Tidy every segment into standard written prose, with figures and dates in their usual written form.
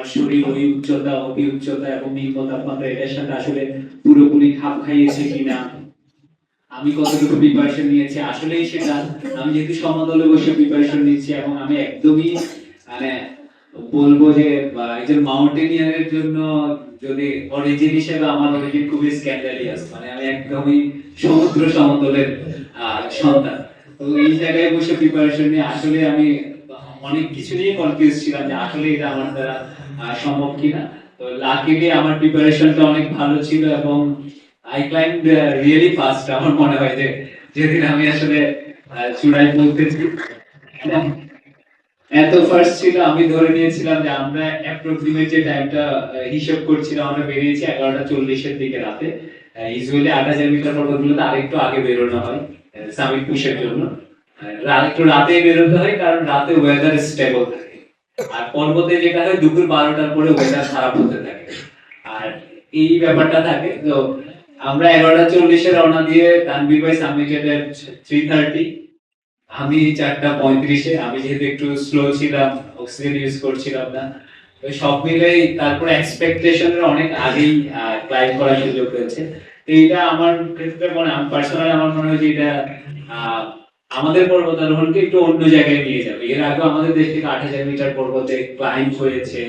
আমার শরীর ওই উচ্চতা অতি উচ্চতা এবং নিম্ন তাপমাত্রা এটার সাথে আসলে পুরোপুরি খাপ খাইয়েছে কিনা, আমি কতটুকু প্রিপারেশন নিয়েছি আসলেই সেটা, আমি যেহেতু সমতলে বসে প্রিপারেশন নিচ্ছি এবং আমি একদমই মানে বলবো যে একজন মাউন্টেনিয়ারের জন্য যদি অরিজিন হিসেবে আমার অরিজিন খুবই স্ক্যান্ডালিয়াস, মানে আমি একদমই সমুদ্র সমতলের সন্তান। তো এই জায়গায় বসে প্রিপারেশন নিয়ে আসলে আমি অনেক কিছু নিয়ে কনফিউজ ছিলাম যে আসলে এটা আমার দ্বারা সম্ভব কিনা। তো লাকিলি আমার প্রিপারেশনটা অনেক ভালো ছিল এবং আই ক্লাইম্ব রিয়েলি ফাস্ট। আমার মনে হয় যে যেদিন আমি আসলে চূড়ায় পৌঁছেছি এত ফার্স্ট ছিল, আমি ধরে নিয়েছিলাম যে আমরা অ্যাপ্রক্সিমেট যে টাইমটা হিসাব করছিলাম আমরা বেরিয়েছি 11:40 এর দিকে রাতে। ইউজুয়ালি 8000 মিটার পর্বতগুলোতে আরেকটু আগে বেরোনো হয় সামিট পুশের জন্য। একটু রাতে বেরোতে হয় কারণ রাতে ওয়েদার স্টেবল থাকে, আর পর্বতে যেটা হয় দুপুর 12টার পরে ওয়েদার খারাপ হতে থাকে, আর এই ব্যাপারটা থাকে। তো আমরা 11:40 রওনা দিয়ে তানভীর ভাই সামিটেড এট 3:30, আমি 4:35। আমি যেহেতু একটু স্লো ছিলাম, অক্সিজেন ইউজ করছিলাম না, তো সব মিলেই তারপরে এক্সপেকটেশনের অনেক আগেই ক্লাইম্ব করার সুযোগ হয়েছে। তো এটা আমার ক্ষেত্রে আমি পার্সোনালি আমার মনে হয় যে এটা আমাদের পর্বতারোহণকে একটু অন্য জায়গায় নিয়ে যাবে। এর আগে আমাদের দেশ থেকে 8000 মিটার পর্বতে ক্লাইম্ব হয়েছে,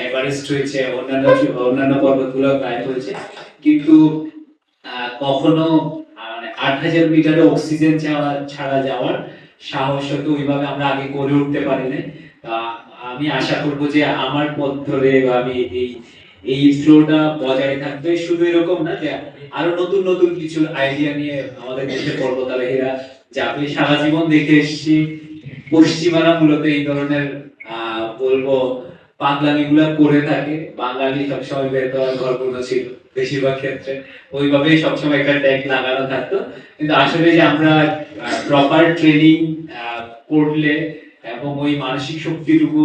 এভারেস্ট হয়েছে, অন্যান্য পর্বতগুলো ক্লাইম্ব হয়েছে, কিন্তু কখনো 8000 মিটারে অক্সিজেন ছাড়া যাওয়ার সাহস হয়তো ওইভাবে আমরা আগে করে উঠতে পারি না। আমি আশা করব যে আমার পথ ধরে আমি এই ফ্লোটা বজায় থাকবে। শুধু এরকম না যে আরো নতুন নতুন কিছু আইডিয়া নিয়ে আমাদের দেশের পর্বতারোহীরা যাবে। সারা জীবন দেখে এসেছি পশ্চিমারা মূলত এই ধরনের বলবো পাগলামিগুলা করে থাকে। বাঙালি সবসময় বের হওয়ার গর্বটা ছিল বেশিরভাগ ক্ষেত্রে, ওইভাবেই সবসময় একটা ট্যাগ লাগানো থাকতো। কিন্তু আসলে যে আমরা প্রপার ট্রেনিং করলে এবং ওই মানসিক শক্তিটুকু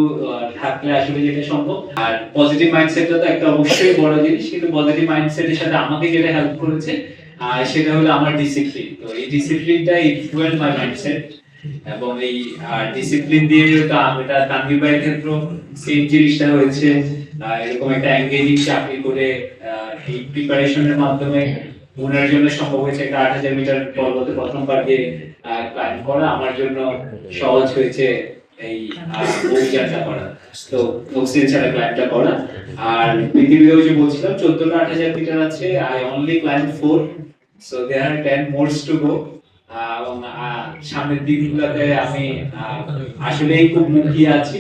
থাকলে আসলে যেটা সম্ভব। আর পজিটিভ মাইন্ডসেটটা তো একটা অবশ্যই বড় জিনিস, কিন্তু পজিটিভ মাইন্ডসেটের সাথে আমাকে যেটা হেল্প করেছে সেটা হলো আমার ডিসিপ্লিন। তো এই ডিসিপ্লিনটা ইনফ্লুয়েন্স মাই মাইন্ডসেট, এবং এই ডিসিপ্লিন দিয়ে তো এটা তানভীর ভাইয়ের ক্ষেত্রে সেম জিনিসটা হয়েছে। এরকম একটা এনগেজিং চাকরি করে এই প্রিপারেশনের মাধ্যমে ওনার জন্য সম্ভব হয়েছে একটা 8000 মিটার পর্বতে প্রথমবার গিয়ে ক্লাইম্ব করা। আমার জন্য সহজ হয়েছে এই অভিযানটা করা, তো অক্সিজেন ছাড়া ক্লাইম্বটা করা। আর পৃথিবীতেও যে বলছিলাম 14,000-8,000 মিটার আছে, I only climb 4, so there are 10 more to go. এবং সামনের দিনগুলোতে আমি আসলেই খুব মুখিয়ে আছি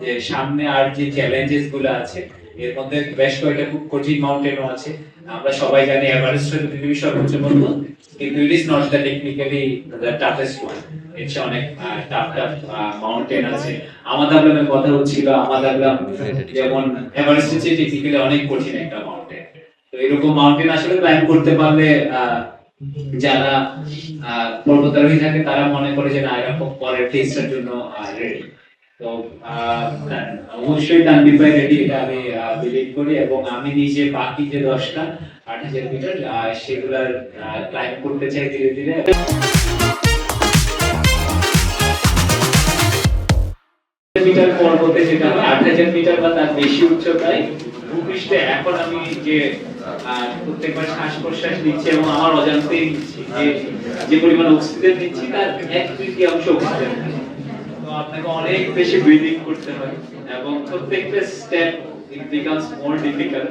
যে সামনে আর যে চ্যালেঞ্জেস গুলো আছে, এর মধ্যে বেশ কয়েকটা খুব কঠিন মাউন্টেনও আছে। আমরা সবাই জানি এভারেস্ট হলো পৃথিবীর সর্বোচ্চ পর্বত, কিন্তু it is not the technically the toughest one. এর চেয়ে অনেক টাফ মাউন্টেন আছে। আমাদাবলামের কথা হচ্ছিল, আমাদাবলাম যেমন এভারেস্টের চেয়ে টেকনিক্যালি অনেক কঠিন একটা মাউন্টেন। তো এরকম মাউন্টেন আসলে ক্লাইম্ব করতে পারলে যারা পর্বতারোহী থাকে তারা মনে করে যে না এরা পরের ফেজটার জন্য রেডি। তো অবশ্যই তানভীর ভাই রেডি, এটা আমি বিলিভ করি। এবং আমি নিজে বাকি যে 10টা 8000 মিটার সেগুলার ক্লাইম্ব করতে চাই ধীরে ধীরে। মিটার পর্বতে যেটা 8000 মিটার বা তার বেশি উচ্চতায় ভূপৃষ্ঠে এখন আমি যে প্রত্যেকবার শ্বাস প্রশ্বাস নিচ্ছি এবং আমার অজান্তেই নিচ্ছি যে পরিমাণ অক্সিজেন নিচ্ছি তার 1/3 অক্সিজেন। তো আপনাকে অনেক বেশি ব্রিদিং করতে হয় এবং প্রত্যেকটা step it becomes more difficult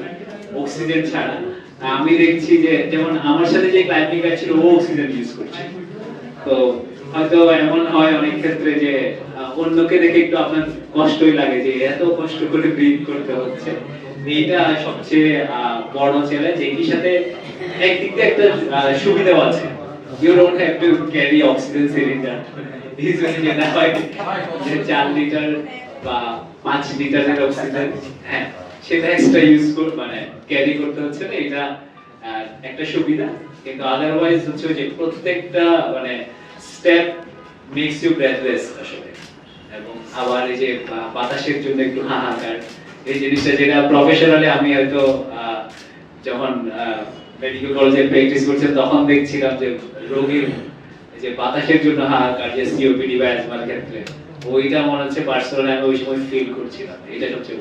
oxygen ছাড়া। আমি দেখছি যে যেমন আমার সাথে যে ক্লাইম্বিং ছিল ও অক্সিজেন ইউজ করছে। তো হয়তো এমন হয় অনেক ক্ষেত্রে যে অন্যকে দেখে একটু আপনার কষ্টই লাগে যে এত কষ্ট করে ব্রিথ করতে হচ্ছে। এটা সবচেয়ে বড় চ্যালেঞ্জ। এর সাথে একদিক দিয়ে একটা সুবিধাও আছে, you don't have to carry oxygen cylinder. Usually যেটা হয় যে 4 লিটার বা 5 লিটারের অক্সিজেন, হ্যাঁ সেটা এক্সট্রা ইউজ করে মানে ক্যারি করতে হচ্ছে না, এটা একটা সুবিধা। কিন্তু আদারওয়াইজ হচ্ছে যে প্রত্যেকটা মানে স্টেপ মেক্স ইউ ব্রেথলেস আসলে। এবং আবার এই যে বাতাসের জন্য একটু হাহাকার, এই জিনিসটা যেটা প্রফেশনালি আমি হয়তো যখন মেডিকেল কলেজে প্র্যাকটিস করছি তখন দেখছিলাম যে রোগীর যে বাতাসের জন্য হাহাকার, যে সিওপিডি বা অ্যাজমার ক্ষেত্রে, ওইটা মনে হচ্ছে পার্সোনালি আমি ওই সময় ফিল করছিলাম। এটা সবচেয়ে